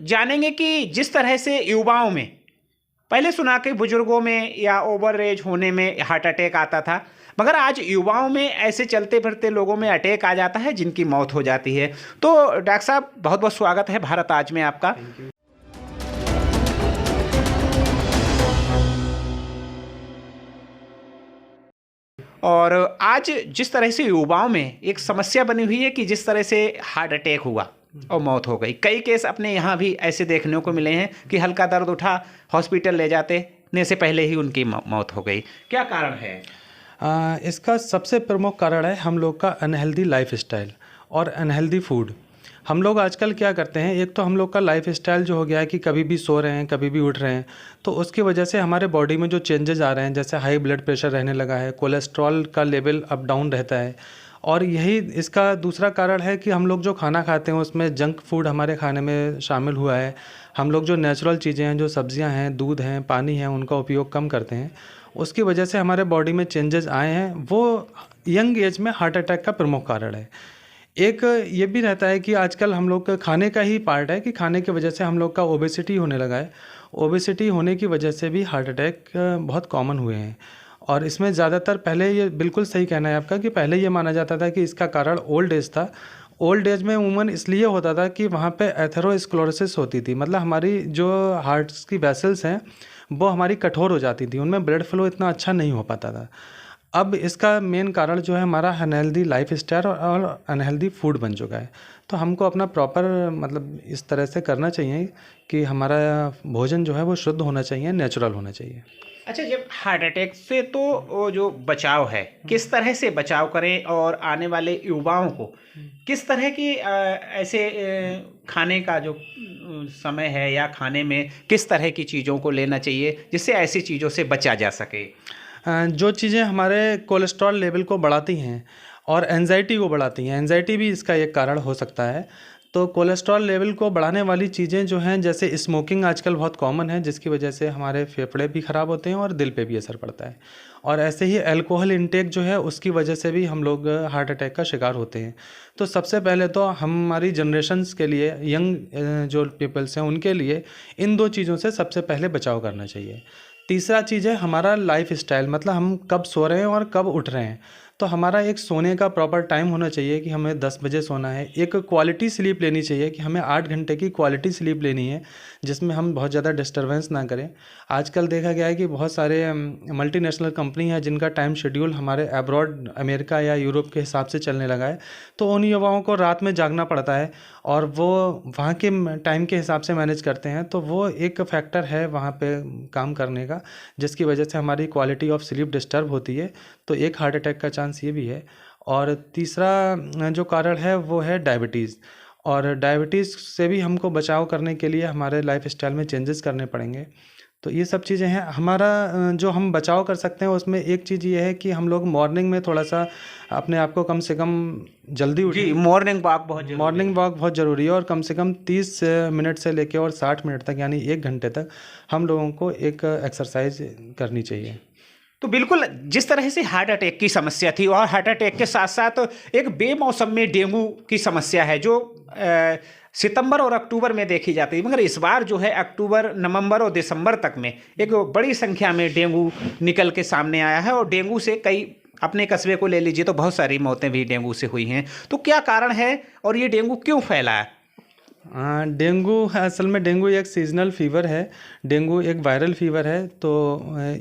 जानेंगे कि जिस तरह से युवाओं में, पहले सुना कि बुजुर्गों में या ओवर एज होने में हार्ट अटैक आता था, मगर आज युवाओं में ऐसे चलते फिरते लोगों में अटैक आ जाता है जिनकी मौत हो जाती है। तो डॉक्टर साहब, बहुत बहुत स्वागत है भारत आज में आपका। और आज जिस तरह से युवाओं में एक समस्या बनी हुई है कि जिस तरह से हार्ट अटैक हुआ और मौत हो गई, कई केस अपने यहाँ भी ऐसे देखने को मिले हैं कि हल्का दर्द उठा, हॉस्पिटल ले जाते ने से पहले ही उनकी मौत हो गई। क्या कारण है? इसका सबसे प्रमुख कारण है हम लोग का अनहेल्दी लाइफ स्टाइल और अनहेल्दी फूड। हम लोग आजकल क्या करते हैं, एक तो हम लोग का लाइफ स्टाइल जो हो गया है कि कभी भी सो रहे हैं, कभी भी उठ रहे हैं, तो उसकी वजह से हमारे बॉडी में जो चेंजेस आ रहे हैं, जैसे हाई ब्लड प्रेशर रहने लगा है, कोलेस्ट्रॉल का लेवल अप डाउन रहता है। और यही इसका दूसरा कारण है कि हम लोग जो खाना खाते हैं उसमें जंक फूड हमारे खाने में शामिल हुआ है। हम लोग जो नेचुरल चीज़ें हैं, जो सब्जियां हैं, दूध हैं, पानी है, उनका उपयोग कम करते हैं। उसकी वजह से हमारे बॉडी में चेंजेस आए हैं, वो यंग एज में हार्ट अटैक का प्रमुख कारण है। एक ये भी रहता है कि आजकल हम लोग का खाने का ही पार्ट है कि खाने की वजह से हम लोग का ओबेसिटी होने लगा है। ओबेसिटी होने की वजह से भी हार्ट अटैक बहुत कॉमन हुए हैं। और इसमें ज़्यादातर, पहले ये बिल्कुल सही कहना है आपका कि पहले ये माना जाता था कि इसका कारण ओल्ड एज था। ओल्ड एज में उमूमन इसलिए होता था कि वहाँ पे एथेरोस्क्लेरोसिस होती थी, मतलब हमारी जो हार्ट्स की वेसल्स हैं वो हमारी कठोर हो जाती थी, उनमें ब्लड फ्लो इतना अच्छा नहीं हो पाता था। अब इसका मेन कारण जो है हमारा अनहेल्दी लाइफ स्टाइल और अनहेल्दी फूड बन चुका है। तो हमको अपना प्रॉपर, मतलब इस तरह से करना चाहिए कि हमारा भोजन जो है वो शुद्ध होना चाहिए, नेचुरल होना चाहिए। अच्छा, जब हार्ट अटैक से तो वो जो बचाव है, किस तरह से बचाव करें और आने वाले युवाओं को किस तरह की ऐसे खाने का जो समय है या खाने में किस तरह की चीज़ों को लेना चाहिए जिससे ऐसी चीज़ों से बचा जा सके? जो चीज़ें हमारे कोलेस्ट्रॉल लेवल को बढ़ाती हैं और एंजाइटी को बढ़ाती हैं, एंजाइटी भी इसका एक कारण हो सकता है। तो कोलेस्ट्रॉल लेवल को बढ़ाने वाली चीज़ें जो हैं, जैसे स्मोकिंग आजकल बहुत कॉमन है, जिसकी वजह से हमारे फेफड़े भी ख़राब होते हैं और दिल पे भी असर पड़ता है। और ऐसे ही अल्कोहल इंटेक जो है उसकी वजह से भी हम लोग हार्ट अटैक का शिकार होते हैं। तो सबसे पहले तो हमारी जनरेशन्स के लिए, यंग जो पीपल्स हैं उनके लिए इन दो चीज़ों से सबसे पहले बचाव करना चाहिए। तीसरा चीज़ है हमारा लाइफ स्टाइल, मतलब हम कब सो रहे हैं और कब उठ रहे हैं। तो हमारा एक सोने का प्रॉपर टाइम होना चाहिए कि हमें 10 बजे सोना है। एक क्वालिटी स्लीप लेनी चाहिए कि हमें 8 घंटे की क्वालिटी स्लीप लेनी है, जिसमें हम बहुत ज़्यादा डिस्टर्बेंस ना करें। आजकल देखा गया है कि बहुत सारे मल्टीनेशनल कंपनी हैं जिनका टाइम शेड्यूल हमारे अब्रॉड, अमेरिका या यूरोप के हिसाब से चलने लगा है। तो उन युवाओं को रात में जागना पड़ता है और वो वहाँ के टाइम के हिसाब से मैनेज करते हैं। तो वो एक फैक्टर है वहाँ पे काम करने का, जिसकी वजह से हमारी क्वालिटी ऑफ स्लीप डिस्टर्ब होती है। तो एक हार्ट अटैक का चांस ये भी है। और तीसरा जो कारण है वो है डायबिटीज़। और डायबिटीज़ से भी हमको बचाव करने के लिए हमारे लाइफ स्टाइल में चेंजेस करने पड़ेंगे। तो ये सब चीज़ें हैं। हमारा जो हम बचाव कर सकते हैं उसमें एक चीज़ ये है कि हम लोग मॉर्निंग में थोड़ा सा अपने आप को कम से कम जल्दी उठें। मॉर्निंग वॉक बहुत जरूरी है। मॉर्निंग वॉक बहुत ज़रूरी है और कम से कम 30 मिनट से लेके और 60 मिनट तक, यानी 1 घंटे तक हम लोगों को एक एक्सरसाइज करनी चाहिए। तो बिल्कुल, जिस तरह से हार्ट अटैक की समस्या थी और हार्ट अटैक के साथ साथ एक बेमौसम में डेंगू की समस्या है जो सितंबर और अक्टूबर में देखी जाती है, मगर इस बार जो है अक्टूबर, नवंबर और दिसंबर तक में एक बड़ी संख्या में डेंगू निकल के सामने आया है। और डेंगू से कई, अपने कस्बे को ले लीजिए तो बहुत सारी मौतें भी डेंगू से हुई हैं। तो क्या कारण है और ये डेंगू क्यों फैला है? डेंगू, असल में डेंगू एक सीजनल फीवर है। डेंगू एक वायरल फीवर है। तो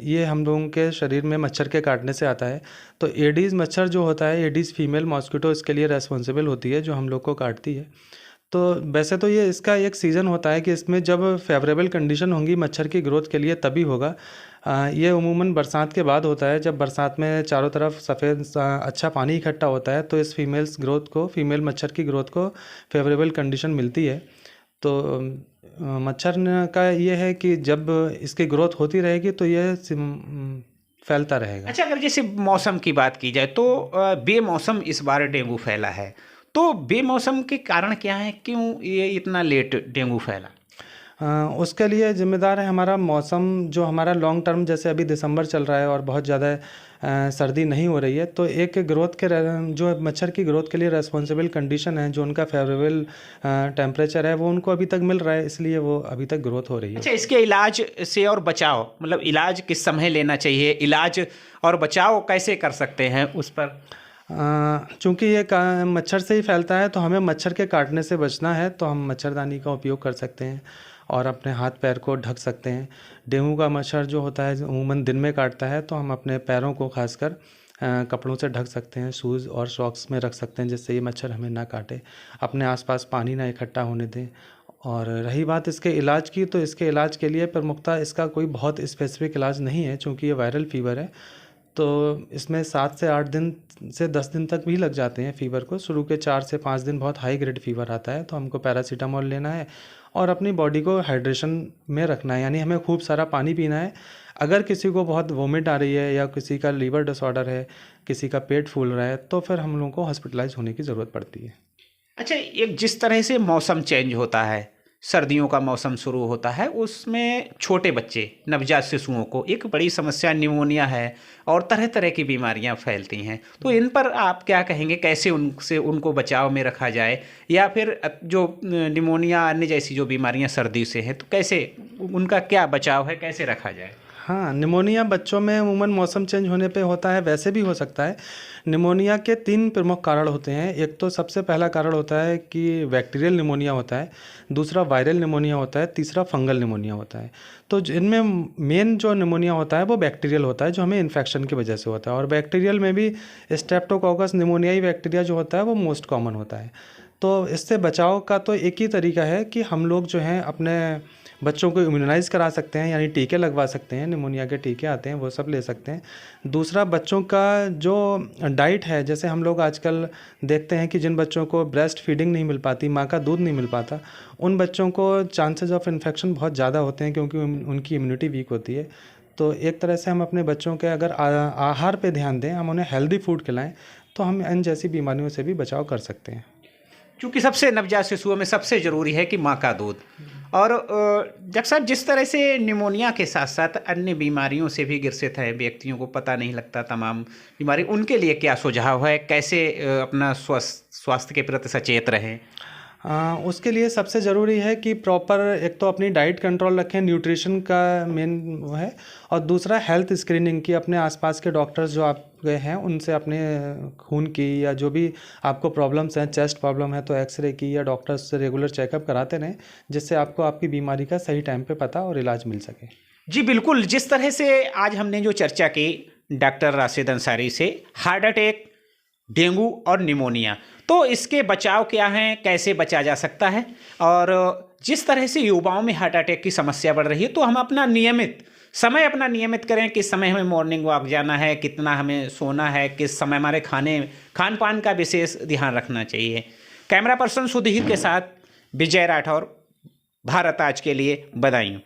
ये हम लोगों के शरीर में मच्छर के काटने से आता है। तो एडीज़ मच्छर जो होता है, एडीज़ फीमेल मॉस्किटो इसके लिए रेस्पॉन्सिबल होती है, जो हम लोग को काटती है। तो वैसे तो ये इसका एक सीज़न होता है कि इसमें जब फेवरेबल कंडीशन होंगी मच्छर की ग्रोथ के लिए तभी होगा। ये उमूमन बरसात के बाद होता है, जब बरसात में चारों तरफ सफ़ेद अच्छा पानी इकट्ठा होता है तो इस फीमेल मच्छर की ग्रोथ को फेवरेबल कंडीशन मिलती है। तो मच्छर का ये है कि जब इसकी ग्रोथ होती रहेगी तो ये फैलता रहेगा। अच्छा, अगर जैसे मौसम की बात की जाए तो बेमौसम इस बार डेंगू फैला है, तो बेमौसम के कारण क्या है, क्यों ये इतना लेट डेंगू फैला? उसके लिए जिम्मेदार है हमारा मौसम, जो हमारा लॉन्ग टर्म, जैसे अभी दिसंबर चल रहा है और बहुत ज़्यादा सर्दी नहीं हो रही है, तो एक ग्रोथ के जो मच्छर की ग्रोथ के लिए रेस्पॉन्सिबल कंडीशन है, जो उनका फेवरेबल टेम्परेचर है, वो उनको अभी तक मिल रहा है, इसलिए वो अभी तक ग्रोथ हो रही है। अच्छा, इसके इलाज से और बचाव, मतलब इलाज किस समय लेना चाहिए, इलाज और बचाव कैसे कर सकते हैं उस पर? चूँकि ये मच्छर से ही फैलता है, तो हमें मच्छर के काटने से बचना है, तो हम मच्छरदानी का उपयोग कर सकते हैं और अपने हाथ पैर को ढक सकते हैं। डेंगू का मच्छर जो होता है अमूमन दिन में काटता है, तो हम अपने पैरों को खासकर कपड़ों से ढक सकते हैं, शूज़ और सॉक्स में रख सकते हैं, जिससे ये मच्छर हमें ना काटे। अपने आसपास पानी ना इकट्ठा होने दें। और रही बात इसके इलाज की, तो इसके इलाज के लिए प्रमुखतः इसका कोई बहुत स्पेसिफिक इलाज नहीं है, चूँकि ये वायरल फीवर है, तो इसमें 7 से 8 दिन से 10 दिन तक भी लग जाते हैं फीवर को। शुरू के 4 से 5 दिन बहुत हाई ग्रेड फीवर आता है, तो हमको पैरासीटामोल लेना है और अपनी बॉडी को हाइड्रेशन में रखना है, यानी हमें खूब सारा पानी पीना है। अगर किसी को बहुत वोमिट आ रही है या किसी का लीवर डिसऑर्डर है, किसी का पेट फूल रहा है, तो फिर हम लोगों को हॉस्पिटलाइज होने की ज़रूरत पड़ती है। अच्छा, एक जिस तरह से मौसम चेंज होता है, सर्दियों का मौसम शुरू होता है, उसमें छोटे बच्चे, नवजात शिशुओं को एक बड़ी समस्या निमोनिया है और तरह तरह की बीमारियां फैलती हैं। तो इन पर आप क्या कहेंगे, कैसे उनसे उनको बचाव में रखा जाए, या फिर जो निमोनिया अन्य जैसी जो बीमारियां सर्दी से हैं, तो कैसे उनका क्या बचाव है, कैसे रखा जाए? हाँ, निमोनिया बच्चों में अमूमन मौसम चेंज होने पे होता है, वैसे भी हो सकता है। निमोनिया के 3 प्रमुख कारण होते हैं। एक तो सबसे पहला कारण होता है कि बैक्टीरियल निमोनिया होता है, दूसरा वायरल निमोनिया होता है, तीसरा फंगल निमोनिया होता है। तो इनमें मेन जो निमोनिया होता है वो बैक्टीरियल होता है, जो हमें इन्फेक्शन की वजह से होता है, और बैक्टीरियल में भी स्ट्रेप्टोकोकस निमोनियाई बैक्टीरिया जो होता है वो मोस्ट कॉमन होता है। तो इससे बचाव का तो एक ही तरीका है कि हम लोग जो हैं अपने बच्चों को इम्यूनाइज़ करा सकते हैं, यानी टीके लगवा सकते हैं, निमोनिया के टीके आते हैं वो सब ले सकते हैं। दूसरा, बच्चों का जो डाइट है, जैसे हम लोग आजकल देखते हैं कि जिन बच्चों को ब्रेस्ट फीडिंग नहीं मिल पाती, माँ का दूध नहीं मिल पाता, उन बच्चों को चांसेस ऑफ इन्फेक्शन बहुत ज़्यादा होते हैं, क्योंकि उनकी इम्यूनिटी वीक होती है। तो एक तरह से हम अपने बच्चों के अगर आहार पे ध्यान दें, हम उन्हें हेल्दी फूड खिलाएं, तो हम इन जैसी बीमारियों से भी बचाव कर सकते हैं। क्योंकि सबसे नवजात शिशुओं में सबसे ज़रूरी है कि माँ का दूध। और डॉक्टर साहब, जिस तरह से निमोनिया के साथ साथ अन्य बीमारियों से भी ग्रसित है व्यक्तियों को पता नहीं लगता तमाम बीमारी, उनके लिए क्या सुझाव है, कैसे अपना स्वास्थ्य के प्रति सचेत रहें? उसके लिए सबसे ज़रूरी है कि प्रॉपर एक तो अपनी डाइट कंट्रोल रखें, न्यूट्रिशन का मेन वो है, और दूसरा हेल्थ स्क्रीनिंग की, अपने आसपास के डॉक्टर्स जो आप गए हैं उनसे अपने खून की या जो भी आपको प्रॉब्लम्स हैं, चेस्ट प्रॉब्लम है तो एक्सरे की या डॉक्टर्स से रेगुलर चेकअप कराते रहें, जिससे आपको आपकी बीमारी का सही टाइम पे पता और इलाज मिल सके। जी बिल्कुल, जिस तरह से आज हमने जो चर्चा की डॉक्टर राशिद अंसारी से, हार्ट अटैक, डेंगू और निमोनिया, तो इसके बचाव क्या हैं, कैसे बचा जा सकता है, और जिस तरह से युवाओं में हार्ट अटैक की समस्या बढ़ रही है, तो हम अपना नियमित करें, किस समय हमें मॉर्निंग वॉक जाना है, कितना हमें सोना है, किस समय हमारे खान पान का विशेष ध्यान रखना चाहिए। कैमरा पर्सन सुधीर के साथ विजय राठौर, भारत आज के लिए, बधाई।